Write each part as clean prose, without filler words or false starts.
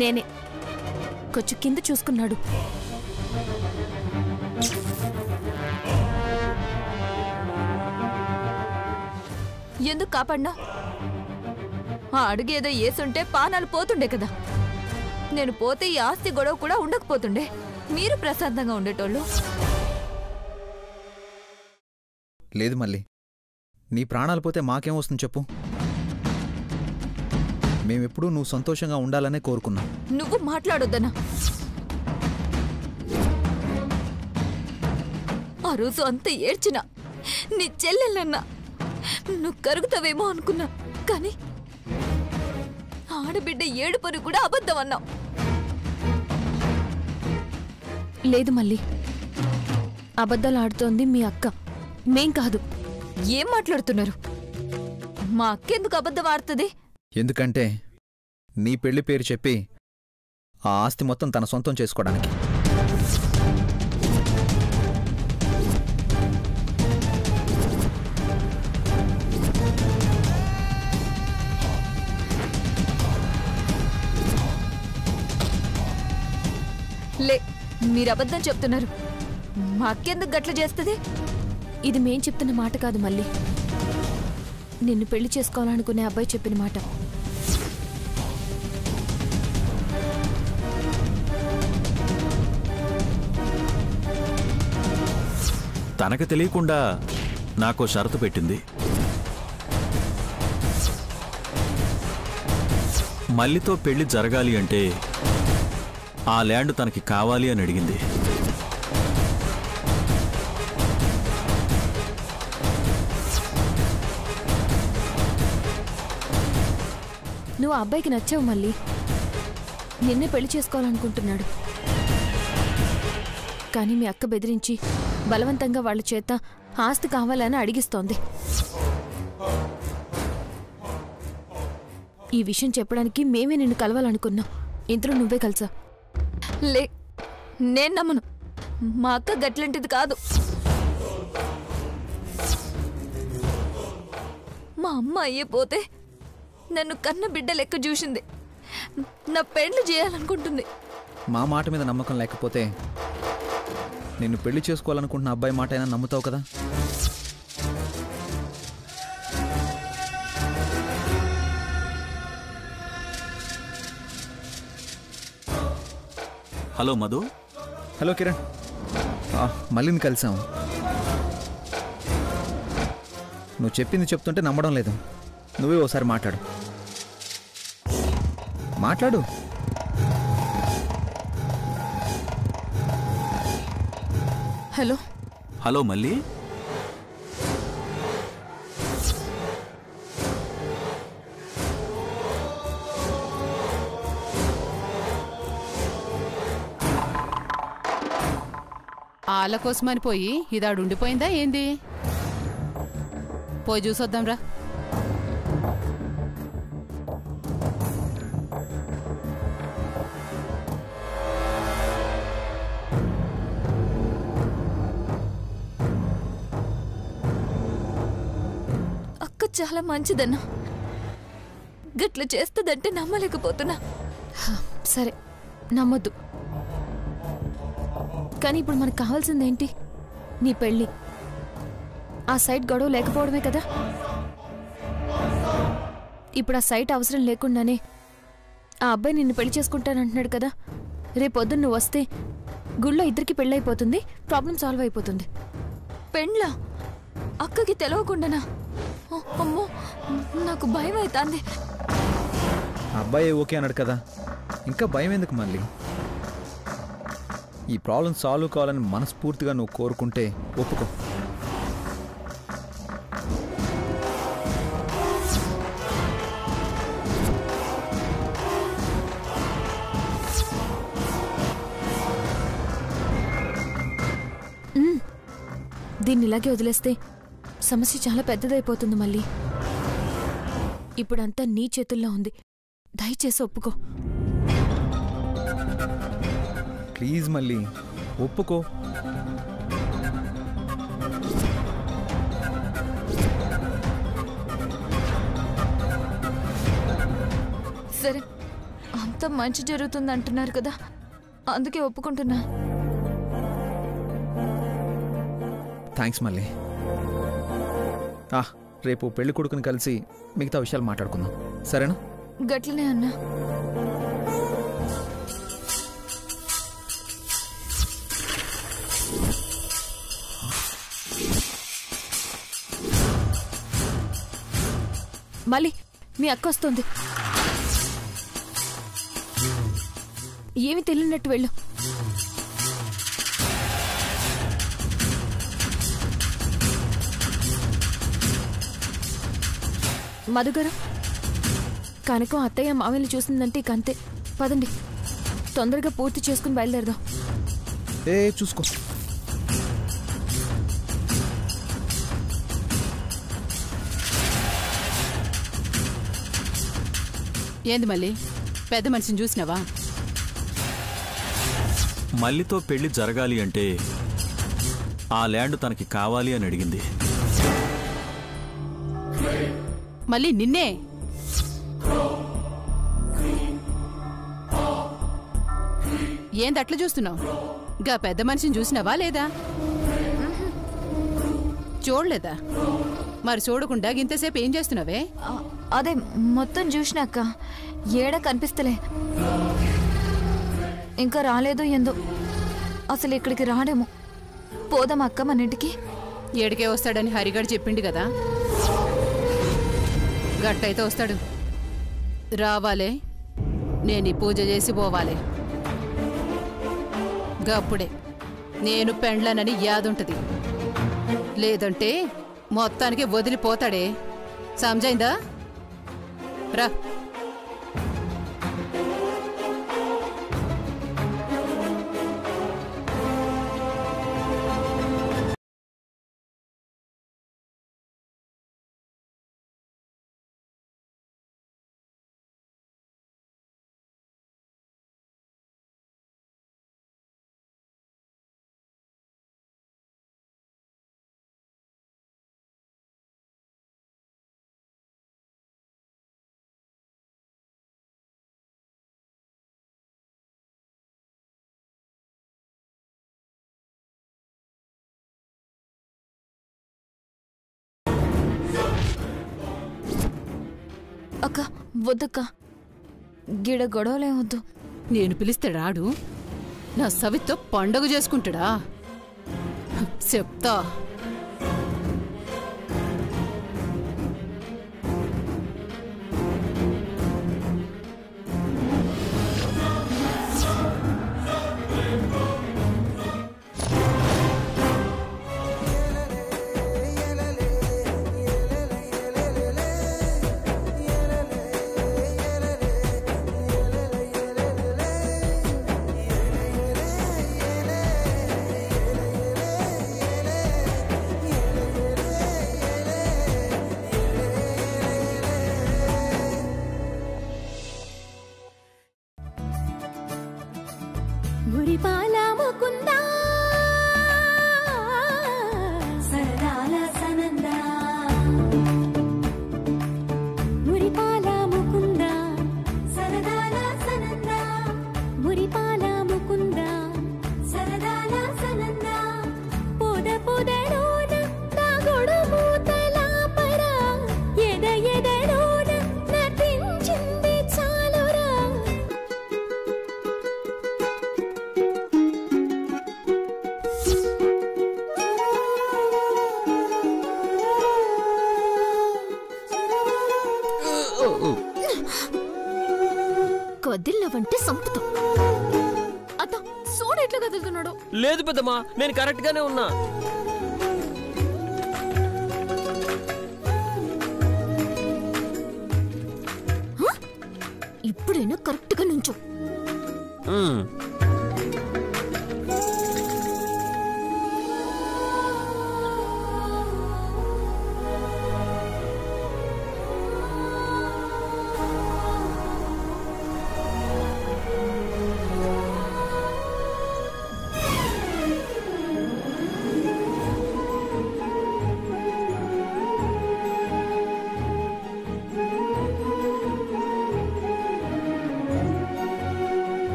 నేనే కొంచెం కింద చూసుకున్నాడు. ఎందుకు కాపాడినా? ఆ అడుగేదో ఏసుంటే పానాలు పోతుండే కదా. నేను పోతే ఈ ఆస్తి గొడవ కూడా ఉండకపోతుండే. మీరు ప్రశాంతంగా ఉండేటోళ్ళు. లేదు మళ్ళీ, నీ ప్రాణాలు పోతే మాకేం వస్తుంది చెప్పు? మేమెప్పుడూ నువ్వు సంతోషంగా ఉండాలనే కోరుకున్నాం. నువ్వు మాట్లాడొద్దనా? ఆ రోజు అంత ఏడ్చినా, నీ చెల్లెలన్నా నువ్వు కరుగుతావేమో అనుకున్నా. కానీ ఆడబిడ్డ ఏడుపని కూడా అబద్ధం అన్నావు. లేదు మళ్ళీ, అబద్ధాలు ఆడుతోంది మీ అక్క, మేం కాదు. ఏం మాట్లాడుతున్నారు? మా అక్క ఎందుకు అబద్ధం ఆడుతుంది? ఎందుకంటే నీ పెళ్లి పేరు చెప్పి ఆ ఆస్తి మొత్తం తన సొంతం చేసుకోవడానికి. లే, మీరు అబద్ధం చెప్తున్నారు. మా అక్కెందుకు గట్ల చేస్తుంది? ఇది మేం చెప్తున్న మాట కాదు మళ్ళీ, నిన్ను పెళ్లి చేసుకోవాలనుకునే అబ్బాయి చెప్పిన మాట. తనకు తెలియకుండా నాకో షరతు పెట్టింది. మల్లితో పెళ్లి జరగాలి అంటే ఆ ల్యాండ్ తనకి కావాలి అని అడిగింది. నువ్వు ఆ అబ్బాయికి నచ్చావు మళ్ళీ, నిన్నే పెళ్లి చేసుకోవాలనుకుంటున్నాడు. కానీ మీ అక్క బెదిరించి బలవంతంగా వాళ్ళ చేత ఆస్తి కావాలని అడిగిస్తోంది. ఈ విషయం చెప్పడానికి మేమే నిన్ను కలవాలనుకున్నాం. ఇంతలో నువ్వే కలిసా. లే, నేను నమ్మను. మా అక్క గట్లంటిది కాదు. మా అమ్మ అయ్యే పోతే నన్ను కన్న బిడ్డ లెక్క చూసింది. నా పెళ్లి చేయాలనుకుంటుంది. మా మాట మీద నమ్మకం లేకపోతే నిన్ను పెళ్లి చేసుకోవాలనుకుంటున్న అబ్బాయి మాట అయినా నమ్ముతావు కదా? హలో మధు. హలో కిరణ్, మళ్ళీని కలిసాం. నువ్వు చెప్పింది చెప్తుంటే నమ్మడం లేదు. నువ్వే ఓసారి మాట్లాడు. హలో. హలో మళ్ళీ. ఆళ్ళ కోసమని పోయి ఇదాడుండిపోయిందా ఏంది? పోయి చూసొద్దాంరా. అక్క చాలా మంచిదన్నా. గట్ల చేస్తుందంటే నమ్మలేకపోతున్నా. సరే, నమ్మొద్దు. కానీ ఇప్పుడు మనకు కావాల్సిందేంటి? నీ పెళ్ళి. ఆ సైట్ గొడవ లేకపోవడమే కదా. ఇప్పుడు ఆ సైట్ అవసరం లేకుండానే ఆ అబ్బాయి నిన్ను పెళ్లి చేసుకుంటానంటున్నాడు కదా. రేపొద్దున్న నువ్వు వస్తే గుళ్ళో ఇద్దరికి పెళ్ళైపోతుంది, ప్రాబ్లం సాల్వ్ అయిపోతుంది. పెండ్లా? అక్కకి తెలవకుండానా? అమ్మో, నాకు భయం అవుతుంది. అబ్బాయి ఓకే అన్నాడు కదా, ఇంకా భయం ఎందుకు మళ్ళీ? ఈ ప్రాబ్లం సాల్వ్ కావాలని మనస్ఫూర్తిగా నువ్వు కోరుకుంటే ఒప్పుకో. దీన్ని ఇలాగే వదిలేస్తే సమస్య చాలా పెద్దదైపోతుంది మళ్ళీ. ఇప్పుడంతా నీ చేతుల్లో ఉంది. దయచేసి ఒప్పుకో. ప్లీజ్ మళ్ళీ ఒప్పుకో. సరే, అంత అంతా మంచి జరుగుతుంది అంటున్నారు కదా, అందుకే ఒప్పుకుంటున్నా. థ్యాంక్స్ మళ్ళీ. రేపు పెళ్లి కొడుకుని కలిసి మిగతా విషయాలు మాట్లాడుకుందాం, సరేనా? గట్లనే అన్నా. మళ్ళీ మీ అక్క వస్తుంది. ఏమి తెలియనట్టు వెళ్ళు. మధుగారు, కనుక అత్తయ్య మామయ్యని చూసిందంటే ఇక అంతే. పదండి, తొందరగా పూర్తి చేసుకుని బయలుదేరదాం. చూసుకో. ఏంది మళ్ళీ, పెద్ద మనిషిని చూసినావా? మల్లితో పెళ్లి జరగాలి అంటే ఆ ల్యాండ్ తనకి కావాలి అని అడిగింది. మళ్ళీ నిన్నే? ఏంది అట్లా చూస్తున్నావు? గా పెద్ద మనిషిని చూసినావా లేదా? చూడలేదా? మరి చూడకుండా ఇంతసేపు ఏం చేస్తున్నావే? అదే మొత్తం చూసినాక ఏడా కనిపిస్తలే. ఇంకా రాలేదో ఎందో. అసలు ఇక్కడికి రాడేమో. పోదాం అక్క మన ఇంటికి. ఏడికే వస్తాడని హరిగాడు చెప్పిండు కదా, గట్టయితే వస్తాడు. రావాలే, నేను ఈ పూజ చేసి పోవాలే. గప్పుడే నేను పెండ్లనని యాదుంటది. లేదంటే మొత్తానికి వదిలిపోతాడే. సమజైందా? రా. అక్క వద్దక్క, గిడ గొడవలే వద్దు. నేను పిలిస్తే రాడు. నా సవితో పండగ చేసుకుంటాడా? చెప్తా. మురిపాల ముకుందా సరదాల సనందా, మురిపాల ముకుందా సరదాల సనందా, మురిపాల ముకుందా సరదాల సనందా, పొద పొదలోన నా గొడుగు తలాపరా, ఎద ఎదలోన నటించింది చాలురా. కదిలినవంటే సంపుతాం. అత్త సోడ ఎట్లా కదులుతున్నాడు? లేదు పెద్దమ్మా, నేను కరెక్ట్ గానే ఉన్నా. ఇప్పుడైనా కరెక్ట్ గా నుంచో.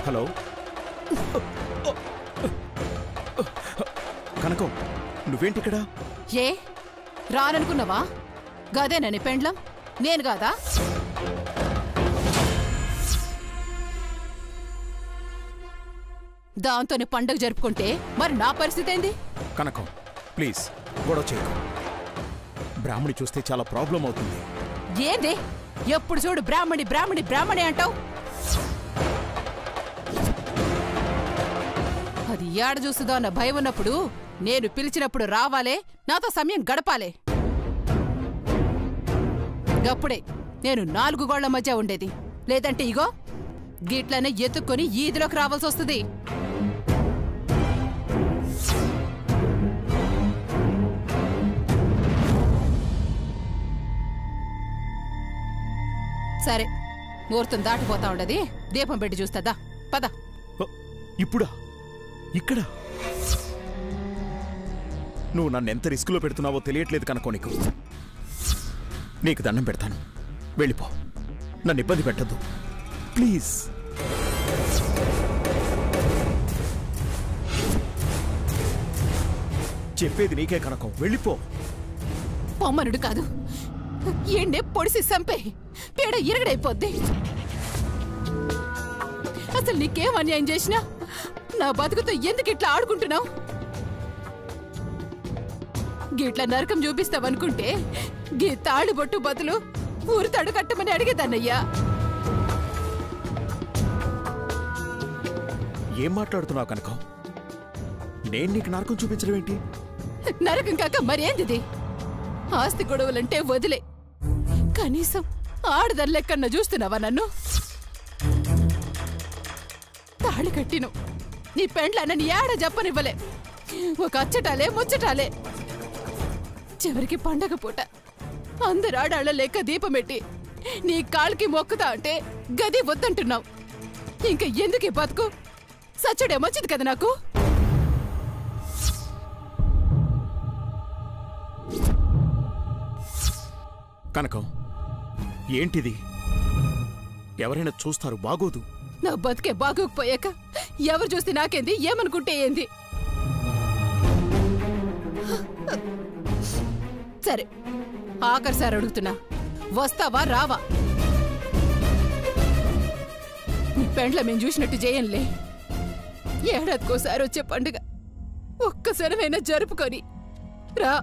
హలో కనకం, నువ్వేంటిక్కడ? ఏ రాననుకున్నావా? గదేనని పెండ్లం నేను కాదా? దాంతోనే పండుగ జరుపుకుంటే మరి నా పరిస్థితి ఏంది? కనకం ప్లీజ్ గొడవ చేయకు. బ్రాహ్మణి చూస్తే చాలా ప్రాబ్లం అవుతుంది. ఏంది ఎప్పుడు చూడు బ్రాహ్మణి బ్రాహ్మణి బ్రాహ్మణి అంటావు? అది ఏడ చూస్తుందో అన్న భయం ఉన్నప్పుడు నేను పిలిచినప్పుడు రావాలే, నాతో సమయం గడపాలే. గప్పుడే నేను 4 గోళ్ల మధ్య ఉండేది. లేదంటే ఇగో గిట్లనే ఎత్తుక్కొని ఈదిలోకి రావాల్సి వస్తుంది. సరే, ముహూర్తం దాటిపోతా ఉండది. దీపం పెట్టి చూస్తుందా? పద. ఇప్పుడా? ఇక్కడ? నువ్వు నన్ను ఎంత రిస్కులో పెడుతున్నావో తెలియట్లేదు కనుకో. నీకు దండం పెడతాను, వెళ్ళిపో. నన్ను ఇబ్బంది పెట్టద్దు ప్లీజ్. చెప్పేది నీకే కనకం, వెళ్ళిపో. పొమ్మనుడు కాదు, ఏండే పొడిసి సంపే పేడ ఇరగడైపోద్ది. అసలు నీకేం అన్యాయం చేసినా నా బతుకుతో ఎందుకు ఇట్లా ఆడుకుంటున్నావు? గిట్లా నరకం చూపిస్తావనుకుంటే గీ తాళిబొట్టు బదులు ఊరు తడు కట్టమని అడిగేదాన్నయ్యా. ఏం మాట్లాడుతున్నావు కనకం? నేను నీకు నరకం చూపించడం ఏంటి? నరకం కాక మరేందిది? ఆస్తి గొడవలంటే వదిలే, కనీసం ఆడదాని లెక్కన్నా చూస్తున్నావా నన్ను? తాళి కట్టిను నీ పెండ్లన్న నీ ఏడ చెప్పనివ్వలే. ఒక అచ్చటాలే ముచ్చటాలే. చివరికి పండగ పూట అందరు ఆడాళ్ళ లెక్క దీపమెట్టి నీ కాళ్ళకి మొక్కుతా అంటే గది వద్దంటున్నావు. ఇంక ఎందుకు బతుకు? సచ్చుడే మంచిది కదా నాకు. కనకం ఏంటిది? ఎవరైనా చూస్తారు, బాగోదు. నా బతికే బాగోకపోయాక ఎవరు చూస్తే నాకేంది, ఏమనుకుంటే ఏంది? సరే, ఆఖరిసారి అడుగుతున్నా, వస్తావా రావా? నీ పెండ్ల మేము చూసినట్టు చేయంలే. ఏడాదికోసారి వచ్చే పండుగ ఒక్కసారైనా జరుపుకొని రా.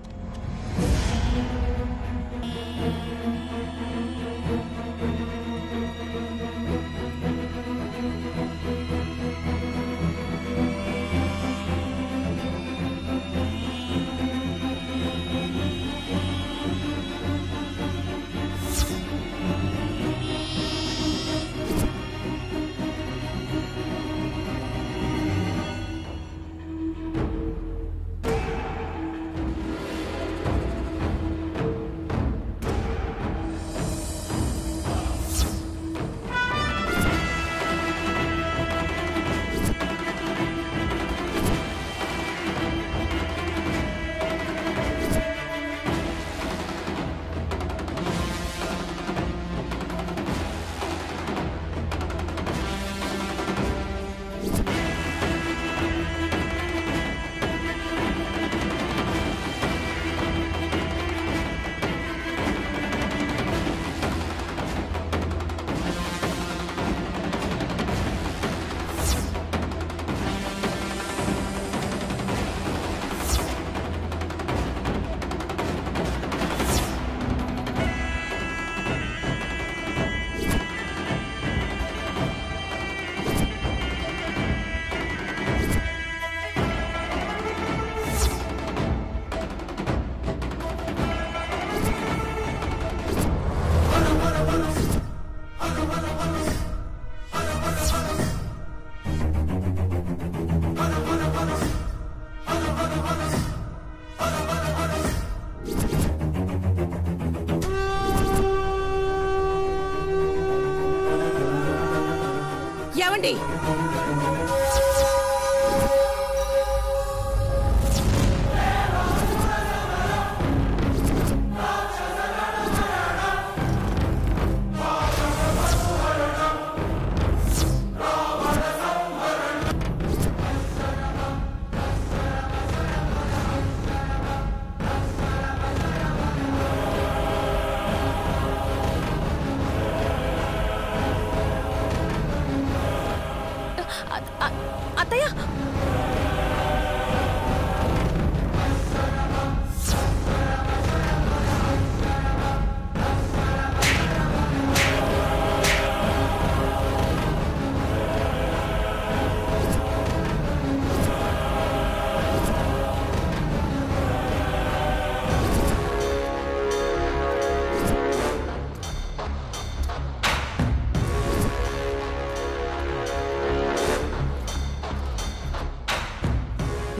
ఏమండి?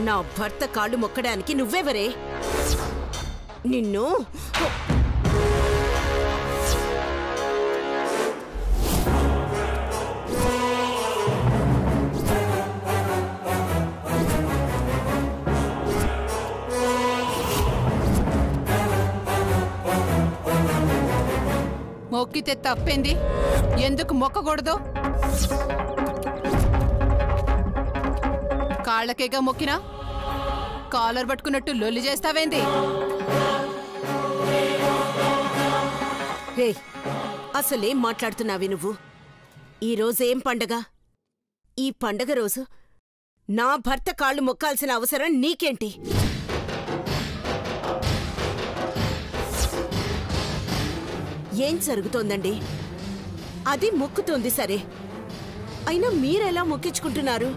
నా భర్త కాళ్ళు మొక్కడానికి నువ్వెవరే? నిన్ను మొక్కితే తప్పేంది? ఎందుకు మొక్కకూడదు? కాళ్ళకేగా మొక్కినా కాలర్ పట్టుకున్నట్టు లొల్లి చేస్తావేంది? రే, అసలేం మాట్లాడుతున్నావి నువ్వు? ఈరోజేం పండగ? ఈ పండగ రోజు నా భర్త కాళ్ళు మొక్కాల్సిన అవసరం నీకేంటి? ఏం జరుగుతోందండి? అది మొక్కుతోంది సరే, అయినా మీరెలా మొక్కించుకుంటున్నారు?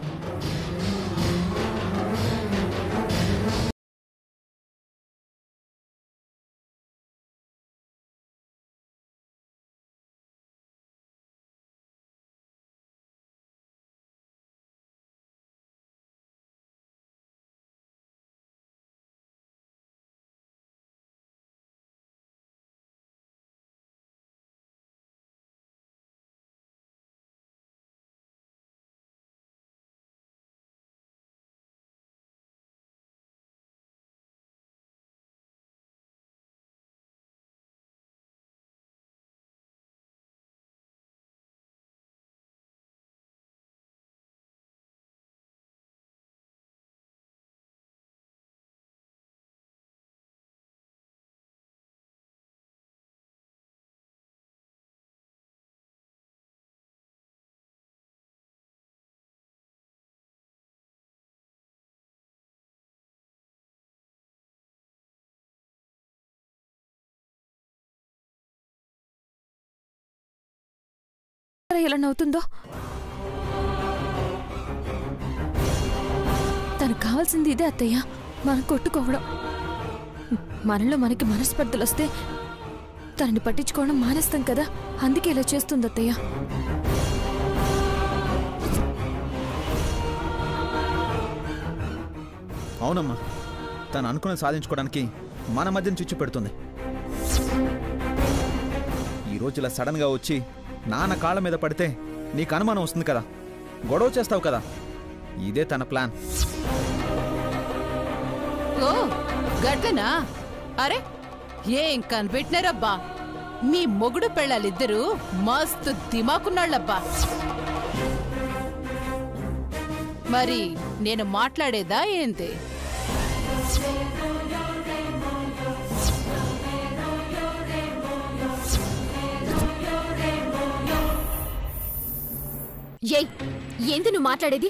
ఎలా నవ్వుతుందో. తనకు కావాల్సింది ఇదే అత్తయ్య, మనం కొట్టుకోవడం. మనలో మనకి మనస్పర్ధలు వస్తే తనని పట్టించుకోవడం మానేస్తాం కదా, అందుకే ఇలా చేస్తుంది అత్తయ్య. అవునమ్మా, తను అనుకున్నది సాధించుకోవడానికి మన మధ్యన చిచ్చు పెడుతుంది. ఈరోజు ఇలా సడన్గా వచ్చి నాన్న కాళ్ళ మీద పడితే నీకు అనుమానం వస్తుంది కదా, గొడవ చేస్తావు కదా. ఇదే తన ప్లాన్. ఓ గట్లనా? అరే ఏం కనిపెట్టినారబ్బా! మీ మొగుడు పెళ్ళాలిద్దరూ మస్తు దిమాకున్నాళ్ళబ్బా. మరి నేను మాట్లాడేదా ఏంటి? ఏయ్, ఏంది నువ్వు మాట్లాడేది?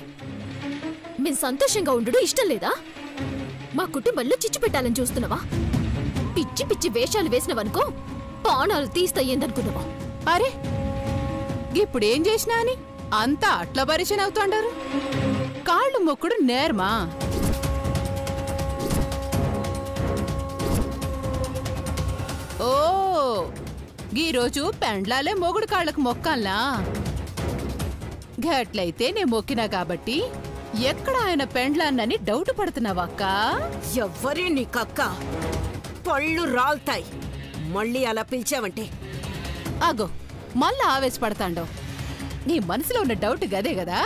మేం సంతోషంగా ఉండు ఇష్టం లేదా? మా కుటుంబంలో చిచ్చు పెట్టాలని చూస్తున్నావా? పిచ్చి పిచ్చి వేషాలు వేసినవనుకో పానాలు తీస్తాయేందనుకున్నావా? అరే ఇప్పుడేం చేసినా అని అంతా అట్లా పరిచయం అవుతాండారు. కాళ్ళు మొక్కుడు నేర్మా? ఓ ఈరోజు పెండ్లాలే మొగుడు కాళ్ళకు మొక్కాలనా? గట్లయితే నే మొక్కినా కాబట్టి ఎక్కడ ఆయన పెండ్లాన్నని డౌట్ పడుతున్నావక్క? ఎవ్వరే నీకక్క? పళ్ళు రాల్తాయి మళ్ళీ అలా పిలిచావంటే. అగో మళ్ళా ఆవేశపడతాండో. నీ మనసులో ఉన్న డౌట్ గదే కదా?